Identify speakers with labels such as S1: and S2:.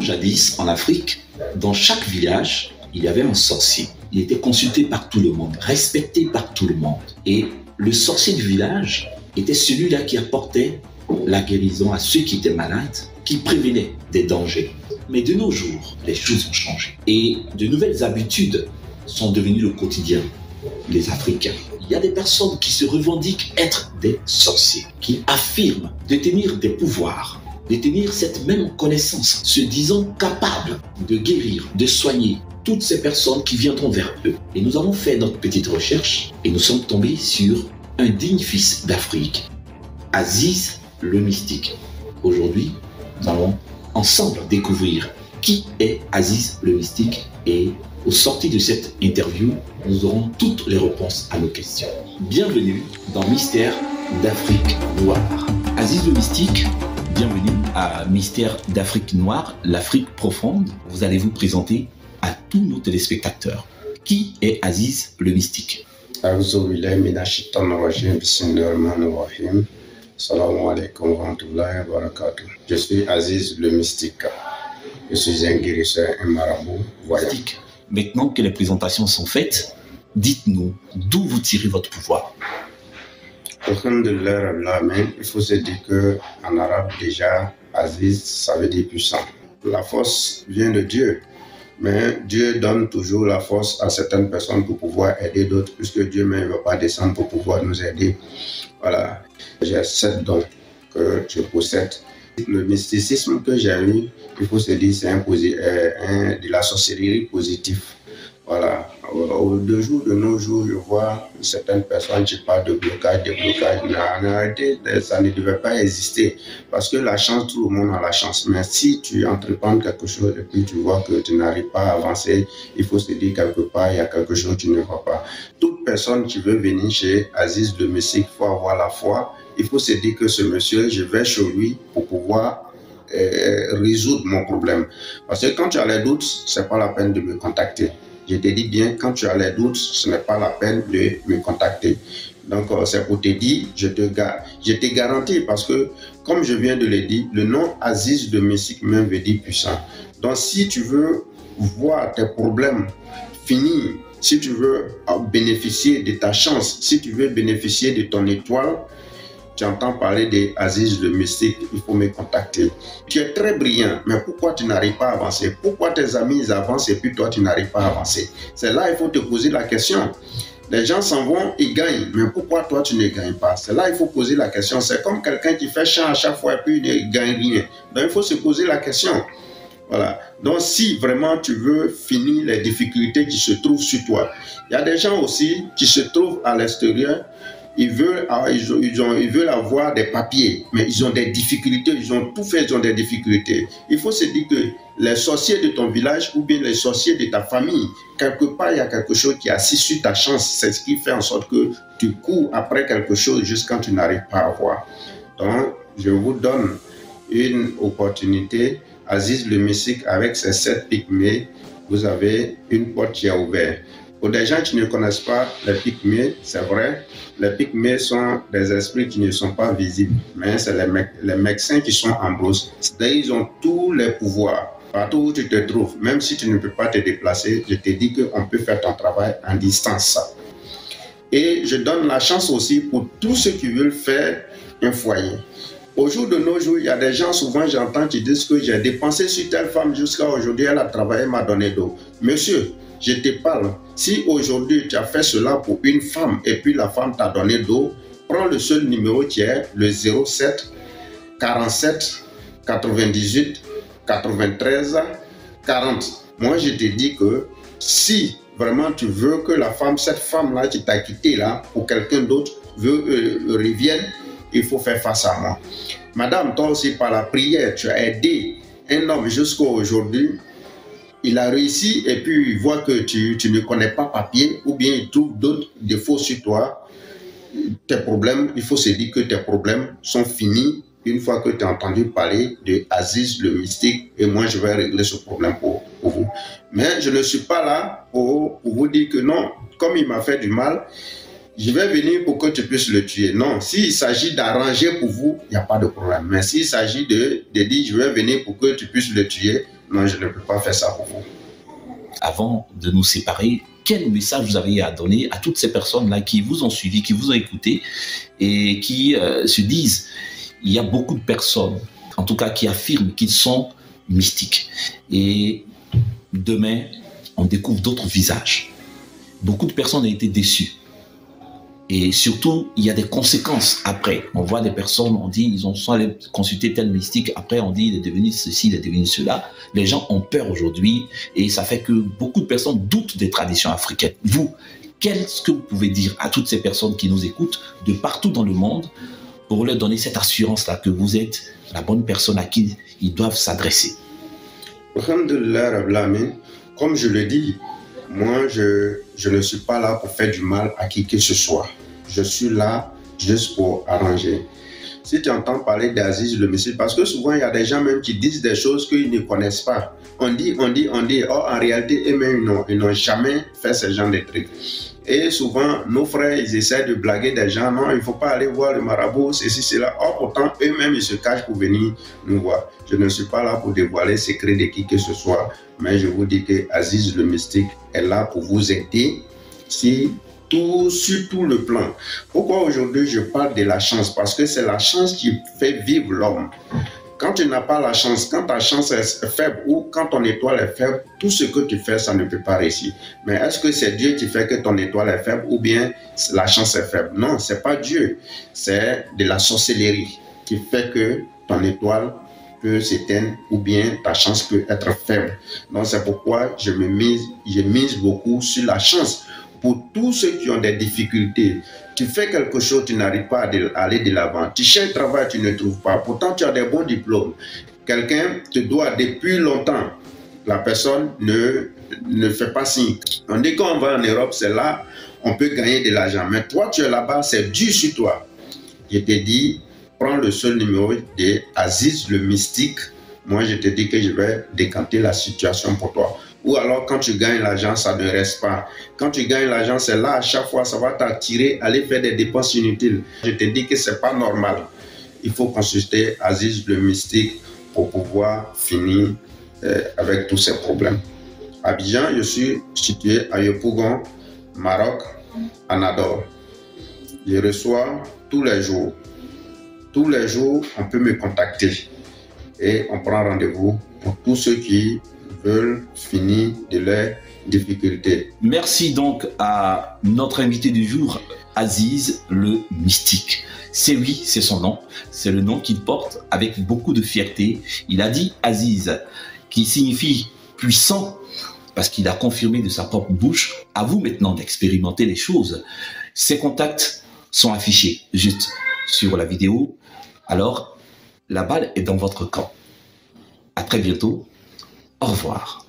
S1: jadis, en Afrique, dans chaque village, il y avait un sorcier. Il était consulté par tout le monde, respecté par tout le monde. Et le sorcier du village était celui-là qui apportait la guérison à ceux qui étaient malades, qui prévenait des dangers. Mais de nos jours, les choses ont changé. Et de nouvelles habitudes sont devenues le quotidien des Africains. Il y a des personnes qui se revendiquent être des sorciers, qui affirment détenir des pouvoirs, détenir cette même connaissance, se disant capables de guérir, de soigner toutes ces personnes qui viendront vers eux. Et nous avons fait notre petite recherche et nous sommes tombés sur un digne fils d'Afrique, Aziz le Mystique. Aujourd'hui, nous allons ensemble découvrir qui est Aziz le Mystique et au sortir de cette interview, nous aurons toutes les réponses à nos questions. Bienvenue dans Mystère d'Afrique Noire. Aziz le Mystique, bienvenue à Mystère d'Afrique Noire, l'Afrique profonde. Vous allez vous présenter à tous nos téléspectateurs. Qui est Aziz le Mystique?
S2: Je suis Aziz le Mystique. Je suis un guérisseur, un marabout, voyant.
S1: Maintenant que les présentations sont faites, dites-nous d'où vous tirez votre pouvoir.
S2: Alhamdulillah, il faut se dire qu'en arabe déjà, Aziz, ça veut dire puissant. La force vient de Dieu, mais Dieu donne toujours la force à certaines personnes pour pouvoir aider d'autres, puisque Dieu même ne va pas descendre pour pouvoir nous aider. Voilà, j'ai 7 dons que je possède. Le mysticisme que j'ai eu, il faut se dire, c'est de la sorcellerie positive. Voilà. De nos jours, je vois certaines personnes qui parlent de blocage, Mais en réalité, ça ne devait pas exister. Parce que la chance, tout le monde a la chance. Mais si tu entreprends quelque chose et puis tu vois que tu n'arrives pas à avancer, il faut se dire quelque part, il y a quelque chose que tu ne vois pas. Toute personne qui veut venir chez Aziz le Mystique, il faut avoir la foi. Il faut se dire que ce monsieur, je vais chez lui pour pouvoir résoudre mon problème. Parce que quand tu as les doutes, ce n'est pas la peine de me contacter. Je te dis bien, quand tu as les doutes, ce n'est pas la peine de me contacter. Donc, c'est pour te dire, je te garantis, parce que, comme je viens de le dire, le nom Aziz le Mystique même veut dire puissant. Donc, si tu veux voir tes problèmes finir, si tu veux bénéficier de ta chance, si tu veux bénéficier de ton étoile, tu entends parler d'Aziz le Mystique, il faut me contacter. Tu es très brillant, mais pourquoi tu n'arrives pas à avancer? Pourquoi tes amis ils avancent et puis toi tu n'arrives pas à avancer? C'est là il faut te poser la question. Les gens s'en vont, ils gagnent, mais pourquoi toi tu ne gagnes pas? C'est là il faut poser la question. C'est comme quelqu'un qui fait chant à chaque fois et puis il ne gagne rien. Donc il faut se poser la question. Voilà. Donc si vraiment tu veux finir les difficultés qui se trouvent sur toi, il y a des gens aussi qui se trouvent à l'extérieur. Ils veulent avoir des papiers, mais ils ont des difficultés, ils ont tout fait, ils ont des difficultés. Il faut se dire que les sorciers de ton village ou bien les sorciers de ta famille, quelque part, il y a quelque chose qui est assis sur ta chance. C'est ce qui fait en sorte que tu cours après quelque chose jusqu'à quand tu n'arrives pas à voir. Donc, je vous donne une opportunité. Aziz le Mystique, avec ses 7 pygmées, vous avez une porte qui est ouverte. Pour des gens qui ne connaissent pas les pygmées, c'est vrai, les pygmées sont des esprits qui ne sont pas visibles, mais c'est les médecins qui sont en brousse. C'est-à-dire ils ont tous les pouvoirs. Partout où tu te trouves, même si tu ne peux pas te déplacer, je te dis qu'on peut faire ton travail en distance. Et je donne la chance aussi pour tous ceux qui veulent faire un foyer. Au jour de nos jours, il y a des gens, souvent j'entends qui disent que j'ai dépensé sur telle femme jusqu'à aujourd'hui, elle a travaillé, elle m'a donné d'eau. Monsieur, je te parle, si aujourd'hui tu as fait cela pour une femme et puis la femme t'a donné d'eau, prends le seul numéro qui est le 07 47 98 93 40. Moi je te dis que si vraiment tu veux que cette femme-là qui t'a quitté là, pour quelqu'un d'autre revienne, il faut faire face à moi. Madame, toi aussi par la prière, tu as aidé un homme jusqu'à aujourd'hui. Il a réussi et puis il voit que tu ne connais pas papier ou bien il trouve d'autres défauts sur toi. Tes problèmes, il faut se dire que tes problèmes sont finis une fois que tu as entendu parler de Aziz le Mystique et moi je vais régler ce problème pour vous. Mais je ne suis pas là pour vous dire que non, comme il m'a fait du mal, je vais venir pour que tu puisses le tuer. Non, s'il s'agit d'arranger pour vous, il n'y a pas de problème. Mais s'il s'agit de dire je vais venir pour que tu puisses le tuer, non, je ne peux pas faire ça pour vous.
S1: Avant de nous séparer, quel message vous avez à donner à toutes ces personnes-là qui vous ont suivi, qui vous ont écouté et qui se disent, il y a beaucoup de personnes, en tout cas qui affirment qu'ils sont mystiques. Et demain, on découvre d'autres visages. Beaucoup de personnes ont été déçues. Et surtout, il y a des conséquences après. On voit des personnes, on dit, ils sont allés consulter tel mystique. Après, on dit, il est devenu ceci, il est devenu cela. Les gens ont peur aujourd'hui et ça fait que beaucoup de personnes doutent des traditions africaines. Vous, qu'est-ce que vous pouvez dire à toutes ces personnes qui nous écoutent de partout dans le monde pour leur donner cette assurance-là que vous êtes la bonne personne à qui ils doivent s'adresser?
S2: Alhamdulillah, comme je le dis, moi, je ne suis pas là pour faire du mal à qui que ce soit. Je suis là juste pour arranger. Si tu entends parler d'Aziz le Messie, parce que souvent, il y a des gens même qui disent des choses qu'ils ne connaissent pas. On dit. Or, en réalité, eux-mêmes, ils n'ont jamais fait ce genre de trucs. Et souvent, nos frères, ils essaient de blaguer des gens. Non, il ne faut pas aller voir le marabout, ceci, cela. Or, pourtant, eux-mêmes, ils se cachent pour venir nous voir. Je ne suis pas là pour dévoiler le secret de qui que ce soit. Mais je vous dis que Aziz le Mystique est là pour vous aider sur tout le plan. Pourquoi aujourd'hui je parle de la chance? Parce que c'est la chance qui fait vivre l'homme. Quand tu n'as pas la chance, quand ta chance est faible ou quand ton étoile est faible, tout ce que tu fais, ça ne peut pas réussir. Mais est-ce que c'est Dieu qui fait que ton étoile est faible ou bien la chance est faible? Non, c'est pas Dieu. C'est de la sorcellerie qui fait que ton étoile peut s'éteindre ou bien ta chance peut être faible. Donc c'est pourquoi je mise beaucoup sur la chance. Pour tous ceux qui ont des difficultés, tu fais quelque chose, tu n'arrives pas à aller de l'avant. Tu cherches travail, tu ne trouves pas. Pourtant, tu as des bons diplômes. Quelqu'un te doit depuis longtemps. La personne ne fait pas signe. On dit quand on va en Europe, c'est là on peut gagner de l'argent. Mais toi, tu es là-bas, c'est dur sur toi. Je te dis, prends le seul numéro de Aziz le Mystique. Moi, je te dis que je vais décanter la situation pour toi. Ou alors, quand tu gagnes l'argent, ça ne reste pas. Quand tu gagnes l'argent, c'est là, à chaque fois, ça va t'attirer, aller faire des dépenses inutiles. Je te dis que ce n'est pas normal. Il faut consulter Aziz le Mystique pour pouvoir finir avec tous ces problèmes. À Abidjan, je suis situé à Yopougon, Maroc, Anador. Je reçois tous les jours. Tous les jours, on peut me contacter et on prend rendez-vous pour tous ceux qui veulent finir de leurs difficultés.
S1: Merci donc à notre invité du jour, Aziz le Mystique. C'est lui, c'est son nom, c'est le nom qu'il porte avec beaucoup de fierté. Il a dit Aziz, qui signifie puissant, parce qu'il a confirmé de sa propre bouche. À vous maintenant d'expérimenter les choses. Ses contacts sont affichés juste sur la vidéo. Alors, la balle est dans votre camp. À très bientôt. Au revoir.